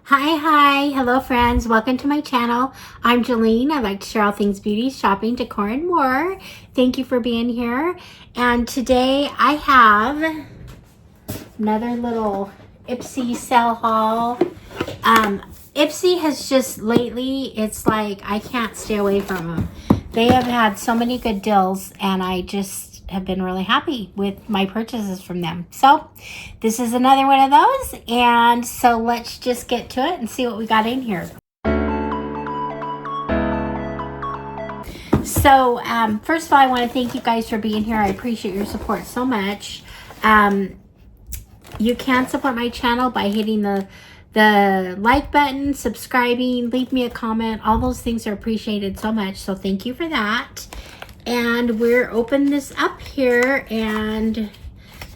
Hi, hello friends, welcome to my channel. I'm Jolene. I like to share all things beauty, shopping, decor, and more. Thank you for being here. And today I have another little Ipsy sale haul. Ipsy has just lately, it's like I can't stay away from them. They have had so many good deals and I just have been really happy with my purchases from them. So this is another one of those, and so let's just get to it and see what we got in here. So first of all, I want to thank you guys for being here. I appreciate your support so much. You can support my channel by hitting the like button, subscribing, leave me a comment. All those things are appreciated so much, so thank you for that. And we're opening this up here, and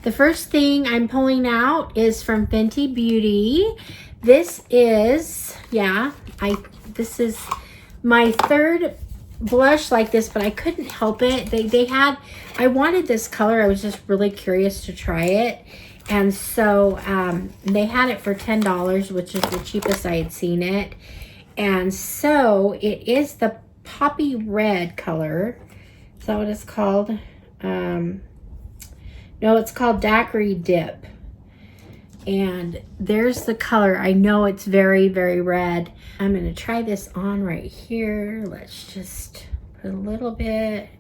the first thing I'm pulling out is from Fenty Beauty. This is, this is my third blush like this, but I couldn't help it. I wanted this color. I was just really curious to try it. And so they had it for $10, which is the cheapest I had seen it. And so it is the Poppy Red color. Is that what it's called? No, it's called Daiquiri Dip. And there's the color. I know it's very, very red. I'm going to try this on right here. Let's just put a little bit.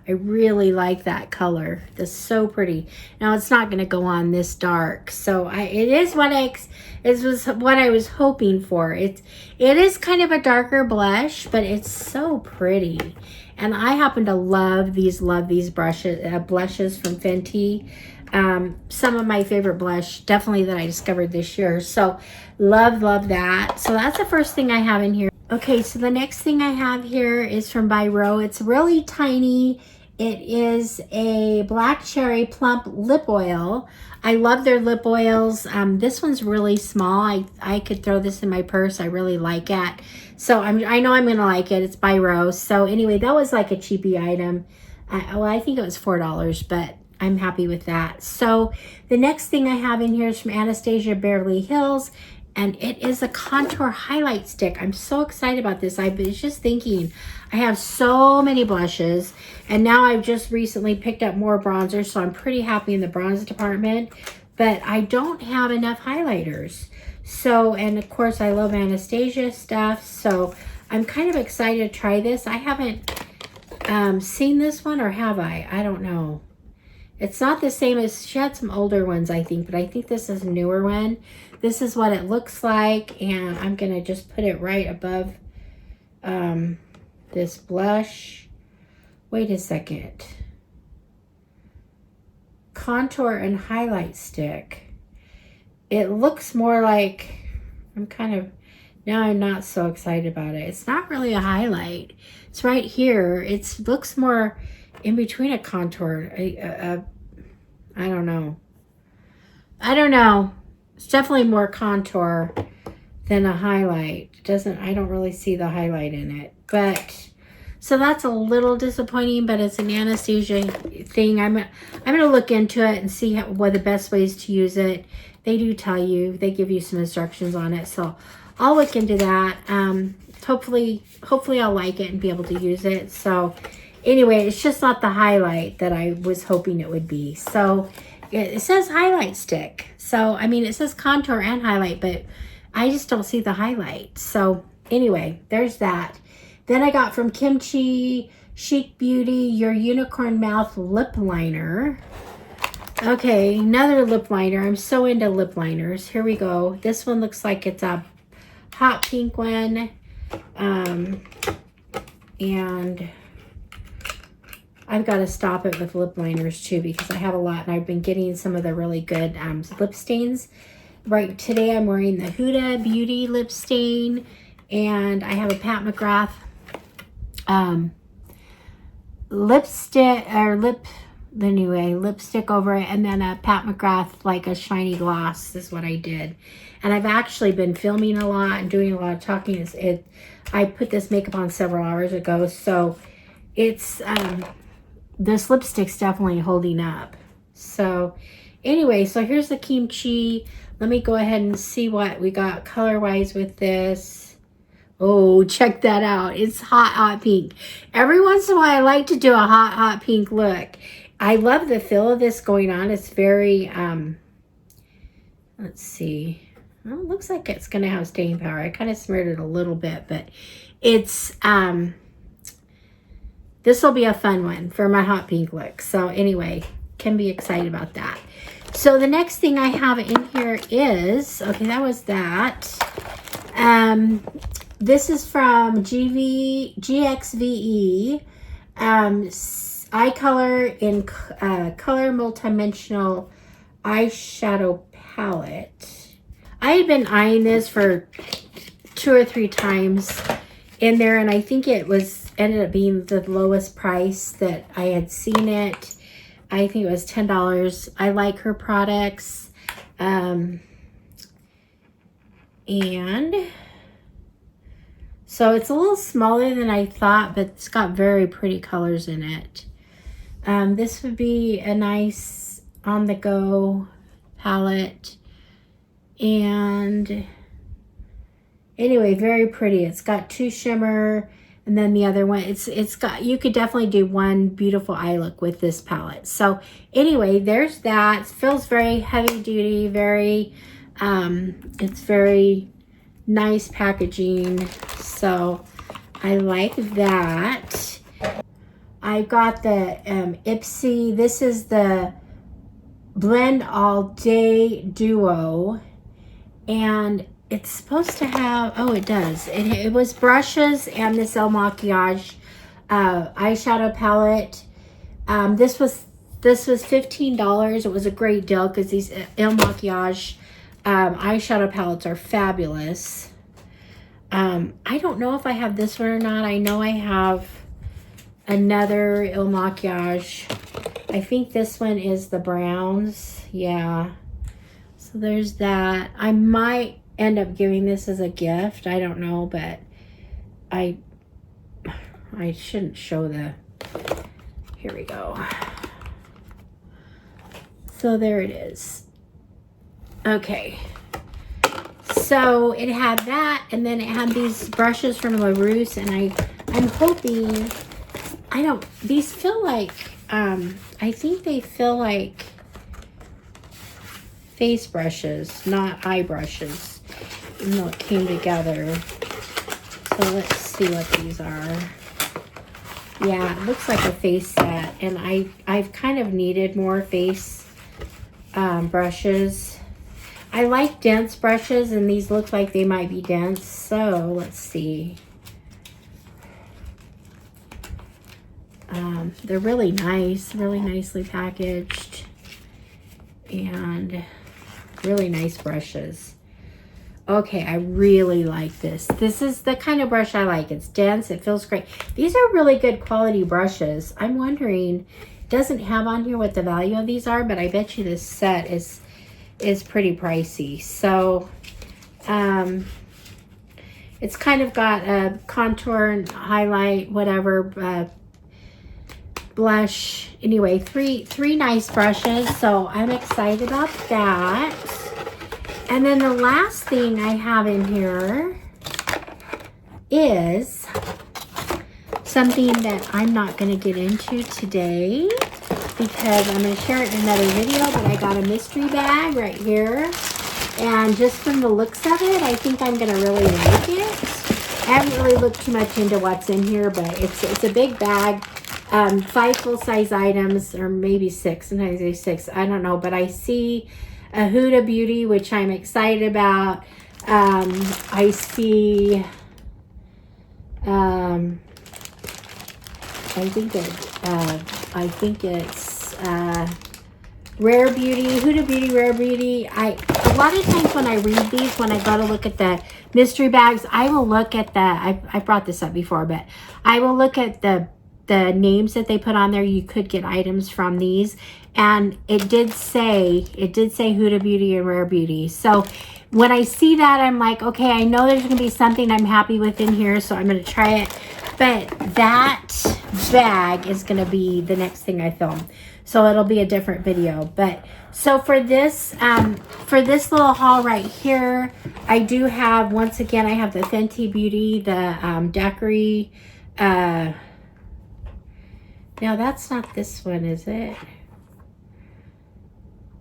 I really like that color. That's so pretty. Now it's not going to go on this dark. So it is what I was hoping for. It is kind of a darker blush, but it's so pretty. And I happen to love these blushes from Fenty. Some of my favorite blush, definitely, that I discovered this year. So love that. So that's the first thing I have in here. Okay, so the next thing I have here is from By Row. It's really tiny. It is a Black Cherry Plump Lip Oil. I love their lip oils. This one's really small. I could throw this in my purse. I really like it. So I know I'm going to like it. It's By Row. So anyway, that was like a cheapy item. Well, I think it was $4, but I'm happy with that. So the next thing I have in here is from Anastasia Beverly Hills, and it is a contour highlight stick. I'm so excited about this. I was just thinking, I have so many blushes, and now I've just recently picked up more bronzers, so I'm pretty happy in the bronze department, but I don't have enough highlighters. So, and of course I love Anastasia stuff, so I'm kind of excited to try this. I haven't seen this one, or have I? I don't know. It's not the same as, she had some older ones, I think, but I think this is a newer one. This is what it looks like, and I'm going to just put it right above this blush. Wait a second. Contour and highlight stick. It looks more like, now I'm not so excited about it. It's not really a highlight. It's right here. It looks more in between a contour. I don't know. It's definitely more contour than a highlight. I don't really see the highlight in it. But so that's a little disappointing, but it's an Anastasia thing. I'm gonna look into it and see what the best ways to use it. They do tell you, they give you some instructions on it, so I'll look into that. Hopefully I'll like it and be able to use it. So anyway, it's just not the highlight that I was hoping it would be. So it says highlight stick. So, I mean, it says contour and highlight, but I just don't see the highlight. So anyway, there's that. Then I got from Kimchi Chic Beauty, your Unicorn Mouth Lip Liner. Okay, another lip liner. I'm so into lip liners. Here we go. This one looks like it's a hot pink one. And I've got to stop it with lip liners too, because I have a lot, and I've been getting some of the really good lip stains. Right today I'm wearing the Huda Beauty lip stain, and I have a Pat McGrath lipstick over it, and then a Pat McGrath, like a shiny gloss is what I did. And I've actually been filming a lot and doing a lot of talking. I put this makeup on several hours ago, so it's this lipstick's definitely holding up. So anyway, so here's the Kimchi let me go ahead and see what we got color-wise with this. Oh, check that out. It's hot, hot pink. Every once in a while, I like to do a hot, hot pink look. I love the feel of this going on. It's very, let's see. Well, it looks like it's going to have staying power. I kind of smeared it a little bit, but it's, this will be a fun one for my hot pink look. So anyway, can be excited about that. So the next thing I have in here is, okay, that was that. This is from GXVE. Eye Color in Color Multidimensional Eyeshadow Palette. I had been eyeing this for 2 or 3 times in there, and I think it was ended up being the lowest price that I had seen it. I think it was $10. I like her products. And so it's a little smaller than I thought, but it's got very pretty colors in it. This would be a nice on-the-go palette. And anyway, very pretty. It's got 2 shimmer, and then the other one, it's got, you could definitely do one beautiful eye look with this palette. So anyway, there's that. It feels very heavy duty, very, it's very nice packaging. So I like that. I got the Ipsy. This is the Blend All Day Duo, and it's supposed to have, oh, it does. It was brushes and this El Makiage eyeshadow palette. This was $15. It was a great deal because these El Makiage eyeshadow palettes are fabulous. I don't know if I have this one or not. I know I have another El Makiage. I think this one is the browns. Yeah. So there's that. I might end up giving this as a gift. I don't know, but I shouldn't show the, here we go. So there it is. Okay. So it had that, and then it had these brushes from LaRousse, and I'm hoping, these feel like, I think they feel like face brushes, not eye brushes, even though it came together. So let's see what these are. Yeah, it looks like a face set, and I've kind of needed more face brushes. I like dense brushes, and these look like they might be dense. So let's see. They're really nice, really nicely packaged, and really nice brushes. Okay, I really like this. This is the kind of brush I like. It's dense, it feels great. These are really good quality brushes. I'm wondering, it doesn't have on here what the value of these are, but I bet you this set is pretty pricey. So it's kind of got a contour and highlight, whatever, blush. Anyway, three nice brushes, so I'm excited about that. And then the last thing I have in here is something that I'm not going to get into today because I'm going to share it in another video, but I got a mystery bag right here. And just from the looks of it, I think I'm going to really like it. I haven't really looked too much into what's in here, but it's a big bag. 5 full-size items, or maybe 6. Sometimes they 6. I don't know, but I see a Huda Beauty, which I'm excited about. I see, I think it's Rare Beauty, Huda Beauty, Rare Beauty. A lot of times when I read these, when I go to look at the mystery bags, I will look at the, I brought this up before, but I will look at the names that they put on there. You could get items from these, and it did say Huda Beauty and Rare Beauty. So when I see that, I'm like, okay, I know there's gonna be something I'm happy with in here, so I'm gonna try it. But that bag is going to be the next thing I film. So it'll be a different video. But so for this little haul right here, I do have, once again, I have the Fenty Beauty, the daiquiri. No, that's not this one, is it?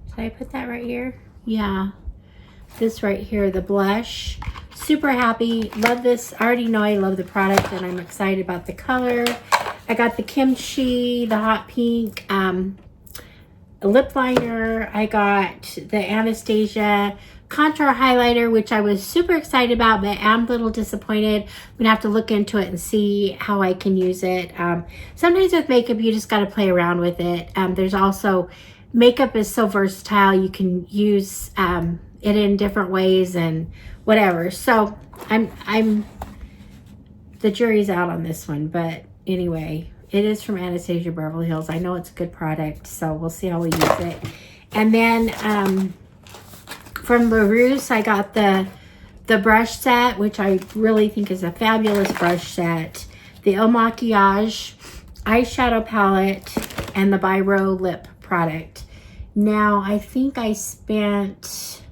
Did I put that right here? Yeah. This right here, the blush. Super happy. Love this. I already know I love the product and I'm excited about the color. I got the kimchi, the hot pink lip liner. I got the Anastasia contour highlighter, which I was super excited about, but I'm a little disappointed. I'm gonna have to look into it and see how I can use it. Sometimes with makeup, you just got to play around with it. There's also, makeup is so versatile. You can use it in different ways and whatever. So I'm the jury's out on this one, but anyway, it is from Anastasia Beverly Hills. I know it's a good product, so we'll see how we use it. And then from LaRousse, I got the brush set, which I really think is a fabulous brush set. The El Maquillage eyeshadow palette and the Biro lip product. Now, I think I spent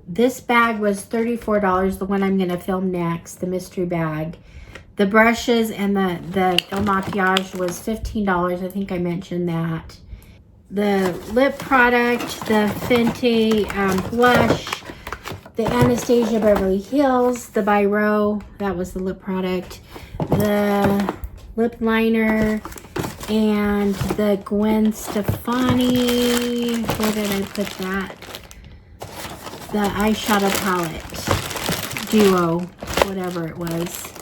this bag was $34, the one I'm going to film next, the mystery bag. The brushes and the El Maquillage was $15. I think I mentioned that. The lip product, the Fenty blush, the Anastasia Beverly Hills, the Biro, that was the lip product, the lip liner, and the Gwen Stefani, where did I put that? The eyeshadow palette duo, whatever it was.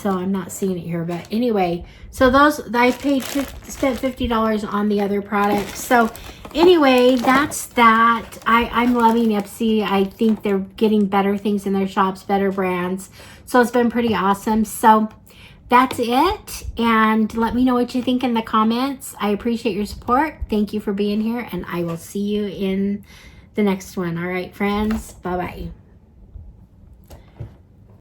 So I'm not seeing it here, but anyway, so those, I spent $50 on the other products. So anyway, that's that. I'm loving Ipsy. I think they're getting better things in their shops, better brands. So it's been pretty awesome. So that's it. And let me know what you think in the comments. I appreciate your support. Thank you for being here, and I will see you in the next one. All right, friends. Bye-bye.